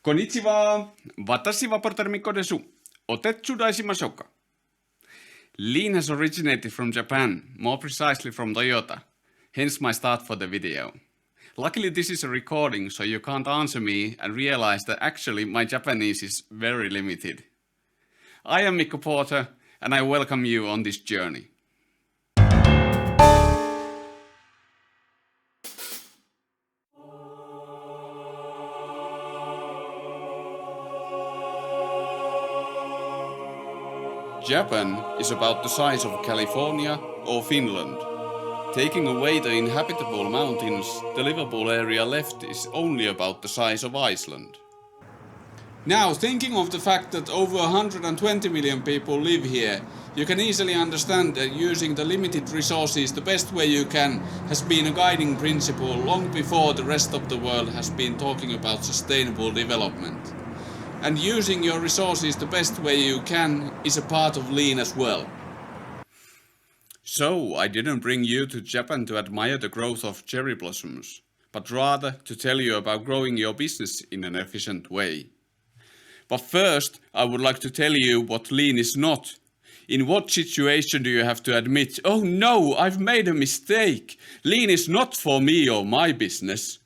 Konnichiwa, watashi wa Porter Mikko desu. Otetsu daishimashoka. Lean has originated from Japan, more precisely from Toyota. Hence my start for the video. Luckily this is a recording, so you can't answer me and realize that actually my Japanese is very limited. I am Mikko Porter and I welcome you on this journey. Japan is about the size of California or Finland. Taking away the inhabitable mountains, the livable area left is only about the size of Iceland. Now, thinking of the fact that over 120 million people live here, you can easily understand that using the limited resources the best way you can has been a guiding principle long before the rest of the world has been talking about sustainable development. And using your resources the best way you can is a part of Lean as well. So, I didn't bring you to Japan to admire the growth of cherry blossoms, but rather to tell you about growing your business in an efficient way. But first, I would like to tell you what Lean is not. In what situation do you have to admit, oh no, I've made a mistake. Lean is not for me or my business.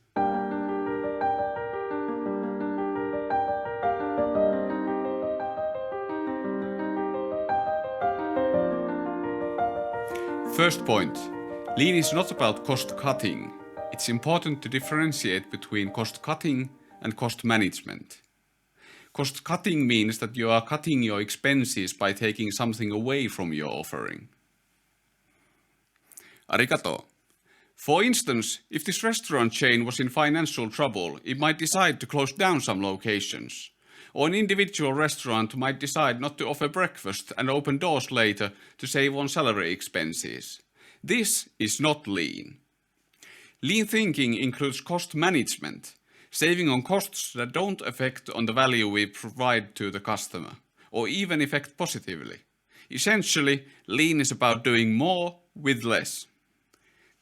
First point, Lean is not about cost cutting. It's important to differentiate between cost cutting and cost management. Cost cutting means that you are cutting your expenses by taking something away from your offering. Arigato. For instance, if this restaurant chain was in financial trouble, it might decide to close down some locations. Or an individual restaurant might decide not to offer breakfast and open doors later to save on salary expenses. This is not Lean. Lean thinking includes cost management, saving on costs that don't affect on the value we provide to the customer, or even affect positively. Essentially, Lean is about doing more with less.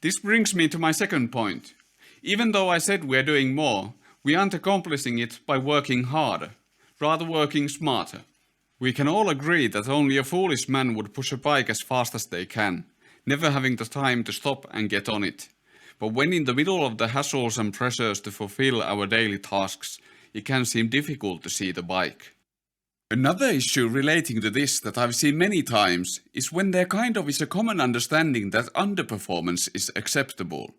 This brings me to my second point. Even though I said we're doing more, we aren't accomplishing it by working harder. Rather working smarter. We can all agree that only a foolish man would push a bike as fast as they can, never having the time to stop and get on it. But when in the middle of the hassles and pressures to fulfill our daily tasks, it can seem difficult to see the bike. Another issue relating to this that I've seen many times is when there kind of is a common understanding that underperformance is acceptable.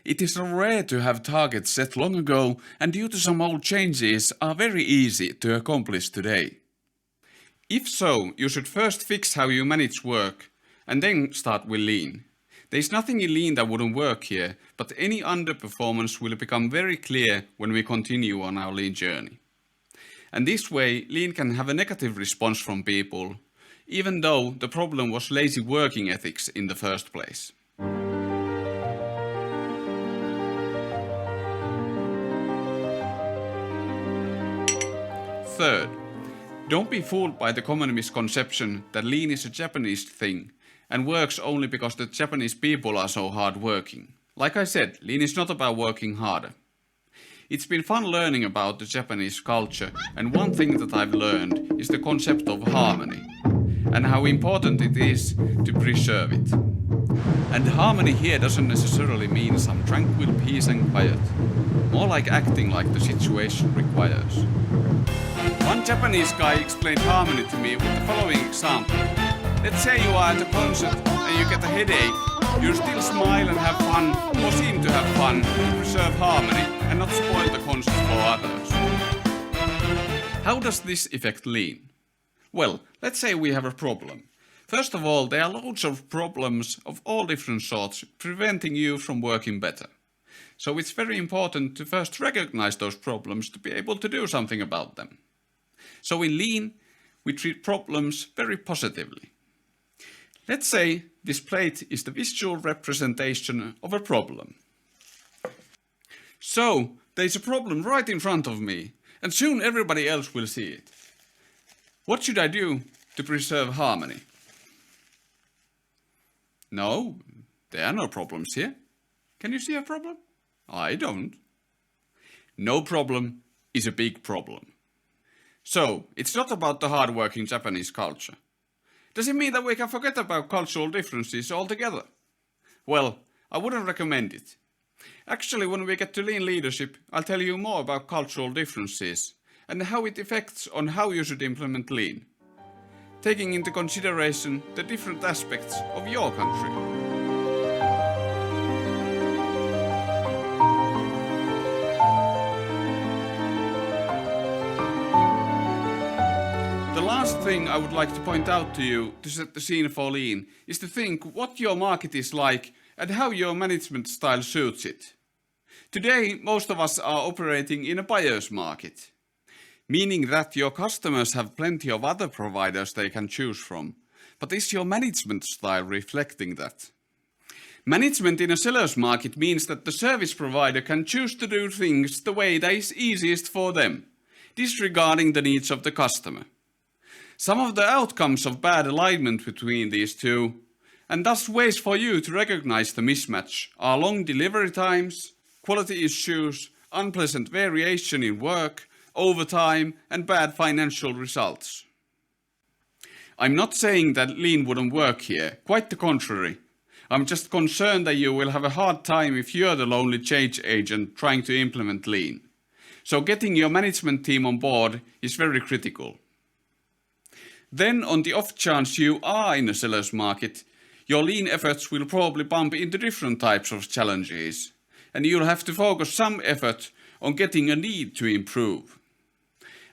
It is rare to have targets set long ago and due to some old changes are very easy to accomplish today. If so, you should first fix how you manage work and then start with Lean. There is nothing in Lean that wouldn't work here, but any underperformance will become very clear when we continue on our Lean journey. And this way, Lean can have a negative response from people, even though the problem was lazy working ethics in the first place. Third, don't be fooled by the common misconception that Lean is a Japanese thing and works only because the Japanese people are so hard working. Like I said, Lean is not about working harder. It's been fun learning about the Japanese culture, and one thing that I've learned is the concept of harmony and how important it is to preserve it. And harmony here doesn't necessarily mean some tranquil peace and quiet, more like acting like the situation requires. One Japanese guy explained harmony to me with the following example. Let's say you are at a concert and you get a headache. You still smile and have fun, or seem to have fun, to preserve harmony and not spoil the concert for others. How does this affect Lean? Well, let's say we have a problem. First of all, there are loads of problems of all different sorts preventing you from working better. So it's very important to first recognize those problems to be able to do something about them. So in Lean, we treat problems very positively. Let's say this plate is the visual representation of a problem. So, there's a problem right in front of me, and soon everybody else will see it. What should I do to preserve harmony? No, there are no problems here. Can you see a problem? I don't. No problem, is a big problem. So, it's not about the hard-working Japanese culture. Does it mean that we can forget about cultural differences altogether? Well, I wouldn't recommend it. Actually, when we get to lean leadership, I'll tell you more about cultural differences and how it affects on how you should implement lean, taking into consideration the different aspects of your country. The last thing I would like to point out to you to set the scene for lean is to think what your market is like and how your management style suits it. Today, most of us are operating in a buyer's market, meaning that your customers have plenty of other providers they can choose from. But is your management style reflecting that? Management in a seller's market means that the service provider can choose to do things the way that is easiest for them, disregarding the needs of the customer. Some of the outcomes of bad alignment between these two, and thus ways for you to recognize the mismatch, are long delivery times, quality issues, unpleasant variation in work, overtime, and bad financial results. I'm not saying that lean wouldn't work here, quite the contrary. I'm just concerned that you will have a hard time if you're the lonely change agent trying to implement lean. So getting your management team on board is very critical. Then, on the off chance you are in a seller's market, your lean efforts will probably bump into different types of challenges, and you'll have to focus some effort on getting a need to improve.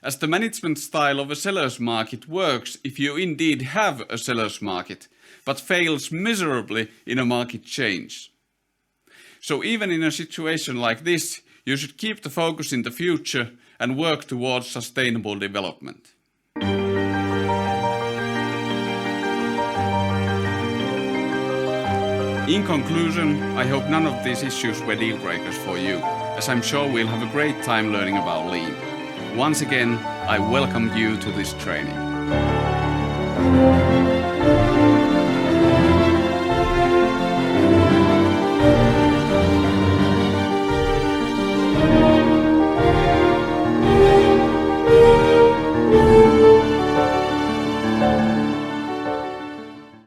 As the management style of a seller's market works if you indeed have a seller's market, but fails miserably in a market change. So even in a situation like this, you should keep the focus in the future and work towards sustainable development. In conclusion, I hope none of these issues were deal breakers for you, as I'm sure we'll have a great time learning about lean. Once again, I welcome you to this training.